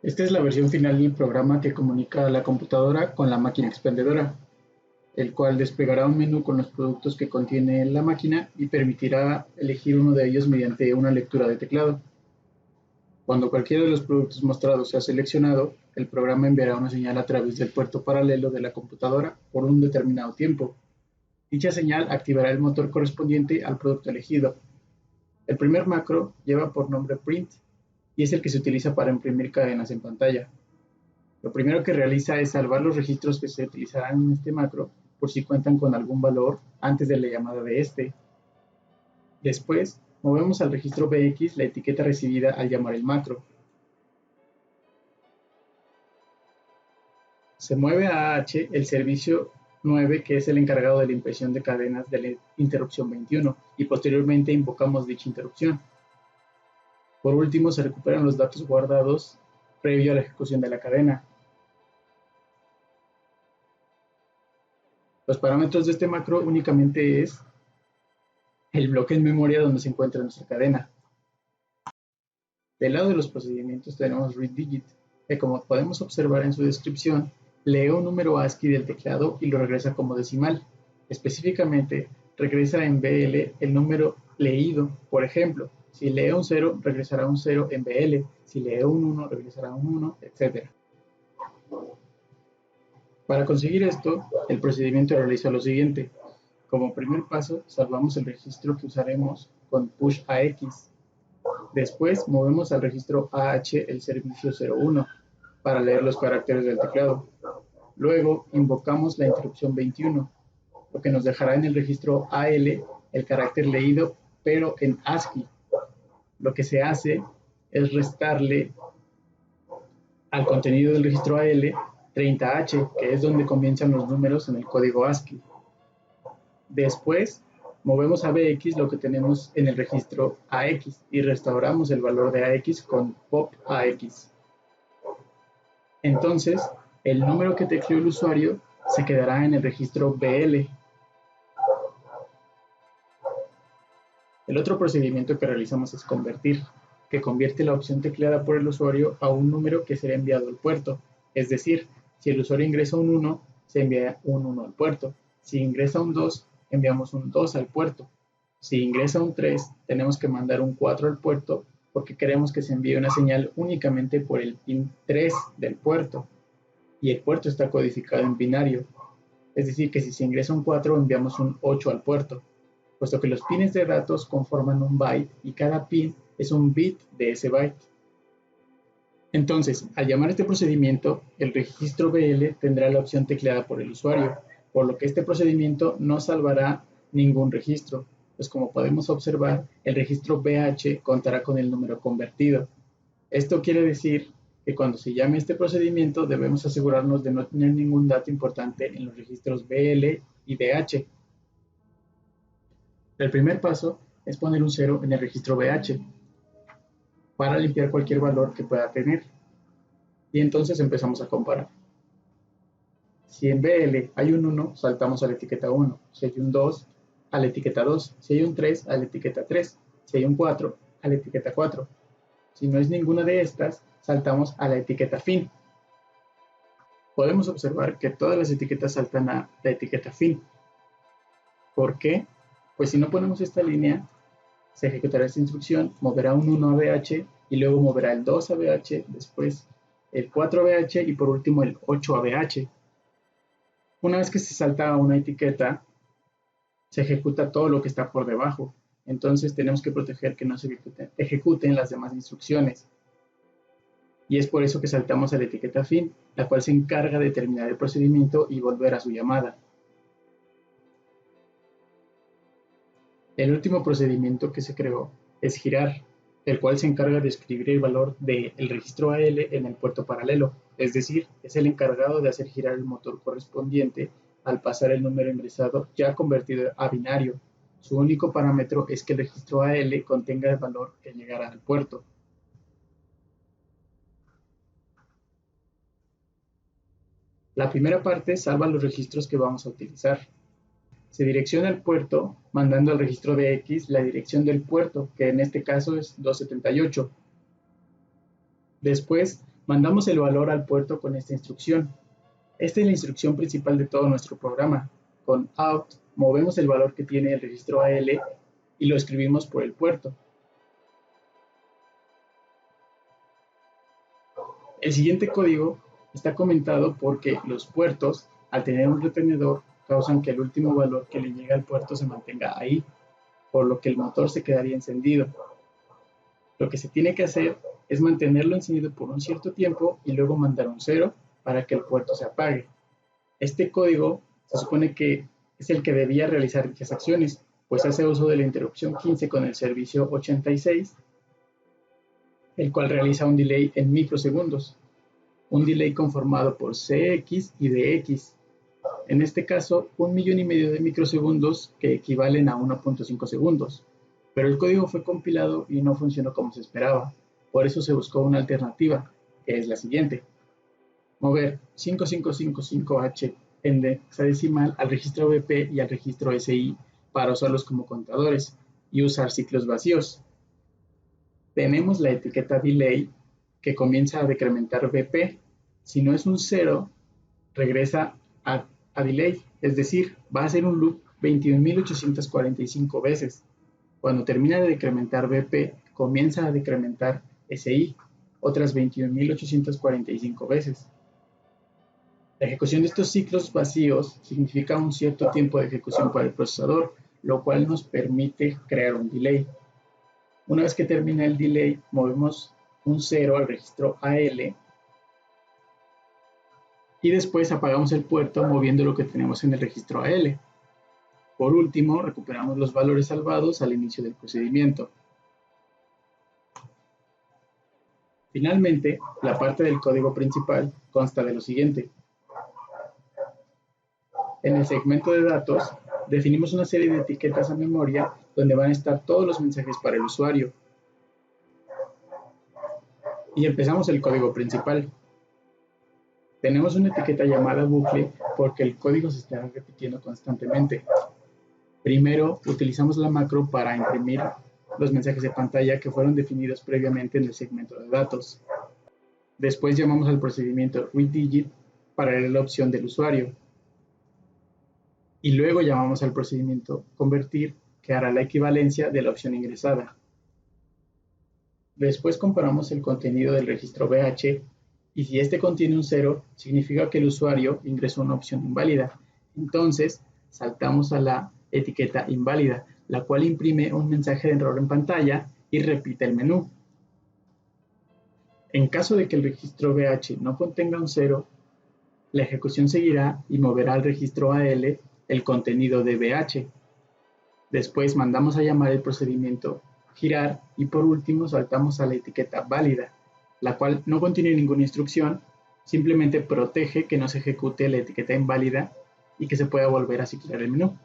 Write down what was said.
Esta es la versión final del programa que comunica a la computadora con la máquina expendedora, el cual desplegará un menú con los productos que contiene la máquina y permitirá elegir uno de ellos mediante una lectura de teclado. Cuando cualquiera de los productos mostrados sea seleccionado, el programa enviará una señal a través del puerto paralelo de la computadora por un determinado tiempo. Dicha señal activará el motor correspondiente al producto elegido. El primer macro lleva por nombre print y es el que se utiliza para imprimir cadenas en pantalla. Lo primero que realiza es salvar los registros que se utilizarán en este macro por si cuentan con algún valor antes de la llamada de este. Después, movemos al registro BX la etiqueta recibida al llamar el macro. Se mueve a AH el servicio 9, que es el encargado de la impresión de cadenas de la interrupción 21, y posteriormente invocamos dicha interrupción. Por último, se recuperan los datos guardados previo a la ejecución de la cadena. Los parámetros de este macro únicamente es el bloque en memoria donde se encuentra nuestra cadena. Del lado de los procedimientos tenemos readDigit, que como podemos observar en su descripción, lee un número ASCII del teclado y lo regresa como decimal. Específicamente, regresa en BL el número leído. Por ejemplo, si lee un 0, regresará un 0 en BL. Si lee un 1, regresará un 1, etc. Para conseguir esto, el procedimiento realiza lo siguiente. Como primer paso, salvamos el registro que usaremos con push AX. Después, movemos al registro AH el servicio 01 para leer los caracteres del teclado. Luego, invocamos la interrupción 21, lo que nos dejará en el registro AL el carácter leído, pero en ASCII. Lo que se hace es restarle al contenido del registro AL 30H, que es donde comienzan los números en el código ASCII. Después, movemos a BX lo que tenemos en el registro AX y restauramos el valor de AX con POP AX. Entonces, el número que tecleó el usuario se quedará en el registro BL. El otro procedimiento que realizamos es convertir, que convierte la opción tecleada por el usuario a un número que será enviado al puerto. Es decir, si el usuario ingresa un 1, se envía un 1 al puerto. Si ingresa un 2, enviamos un 2 al puerto. Si ingresa un 3, tenemos que mandar un 4 al puerto porque queremos que se envíe una señal únicamente por el pin 3 del puerto. Y el puerto está codificado en binario. Es decir, que si se ingresa un 4, enviamos un 8 al puerto, puesto que los pines de datos conforman un byte y cada pin es un bit de ese byte. Entonces, al llamar este procedimiento, el registro BL tendrá la opción tecleada por el usuario, por lo que este procedimiento no salvará ningún registro, pues como podemos observar, el registro BH contará con el número convertido. Esto quiere decir que cuando se llame este procedimiento debemos asegurarnos de no tener ningún dato importante en los registros BL y BH. El primer paso es poner un 0 en el registro BH para limpiar cualquier valor que pueda tener. Y entonces empezamos a comparar. Si en BL hay un 1, saltamos a la etiqueta 1. Si hay un 2, a la etiqueta 2. Si hay un 3, a la etiqueta 3. Si hay un 4, a la etiqueta 4. Si no es ninguna de estas, saltamos a la etiqueta fin. Podemos observar que todas las etiquetas saltan a la etiqueta fin. ¿Por qué? Pues si no ponemos esta línea, se ejecutará esta instrucción, moverá un 1 a BH y luego moverá el 2 a BH, después el 4 a BH y por último el 8 a BH. Una vez que se salta a una etiqueta, se ejecuta todo lo que está por debajo. Entonces tenemos que proteger que no se ejecuten las demás instrucciones. Y es por eso que saltamos a la etiqueta fin, la cual se encarga de terminar el procedimiento y volver a su llamada. El último procedimiento que se creó es girar, el cual se encarga de escribir el valor del registro AL en el puerto paralelo, es decir, es el encargado de hacer girar el motor correspondiente al pasar el número ingresado ya convertido a binario. Su único parámetro es que el registro AL contenga el valor que llegará al puerto. La primera parte salva los registros que vamos a utilizar. Se direcciona el puerto mandando al registro BX la dirección del puerto, que en este caso es 278. Después Mandamos el valor al puerto con esta instrucción. Esta es la instrucción principal de todo nuestro programa. Con out movemos el valor que tiene el registro AL y lo escribimos por el puerto. El siguiente código está comentado porque los puertos, al tener un retenedor, causan que el último valor que le llega al puerto se mantenga ahí, por lo que el motor se quedaría encendido. Lo que se tiene que hacer es mantenerlo encendido por un cierto tiempo y luego mandar un 0 para que el puerto se apague. Este código se supone que es el que debía realizar dichas acciones, pues hace uso de la interrupción 15 con el servicio 86, el cual realiza un delay en microsegundos, un delay conformado por CX y DX. En este caso, 1,5 millones de microsegundos que equivalen a 1.5 segundos. Pero el código fue compilado y no funcionó como se esperaba. Por eso se buscó una alternativa, que es la siguiente. Mover 5555H en hexadecimal al registro BP y al registro SI para usarlos como contadores y usar ciclos vacíos. Tenemos la etiqueta delay que comienza a decrementar BP. Si no es un 0, regresa a delay, es decir, va a ser un loop 21.845 veces. Cuando termina de decrementar BP, comienza a decrementar SI otras 21.845 veces. La ejecución de estos ciclos vacíos significa un cierto tiempo de ejecución para el procesador, lo cual nos permite crear un delay. Una vez que termina el delay, movemos un 0 al registro AL y después apagamos el puerto moviendo lo que tenemos en el registro AL. Por último, recuperamos los valores salvados al inicio del procedimiento. Finalmente, la parte del código principal consta de lo siguiente. En el segmento de datos, definimos una serie de etiquetas a memoria donde van a estar todos los mensajes para el usuario. Y empezamos el código principal. Tenemos una etiqueta llamada bucle porque el código se está repitiendo constantemente. Primero, utilizamos la macro para imprimir los mensajes de pantalla que fueron definidos previamente en el segmento de datos. Después llamamos al procedimiento readDigit para leer la opción del usuario. Y luego llamamos al procedimiento convertir, que hará la equivalencia de la opción ingresada. Después comparamos el contenido del registro BH y si este contiene un 0, significa que el usuario ingresó una opción inválida. Entonces, saltamos a la etiqueta inválida, la cual imprime un mensaje de error en pantalla y repite el menú. En caso de que el registro BH no contenga un 0, la ejecución seguirá y moverá al registro AL el contenido de BH. Después mandamos a llamar el procedimiento girar y por último saltamos a la etiqueta válida, la cual no contiene ninguna instrucción, simplemente protege que no se ejecute la etiqueta inválida y que se pueda volver a ciclar el menú.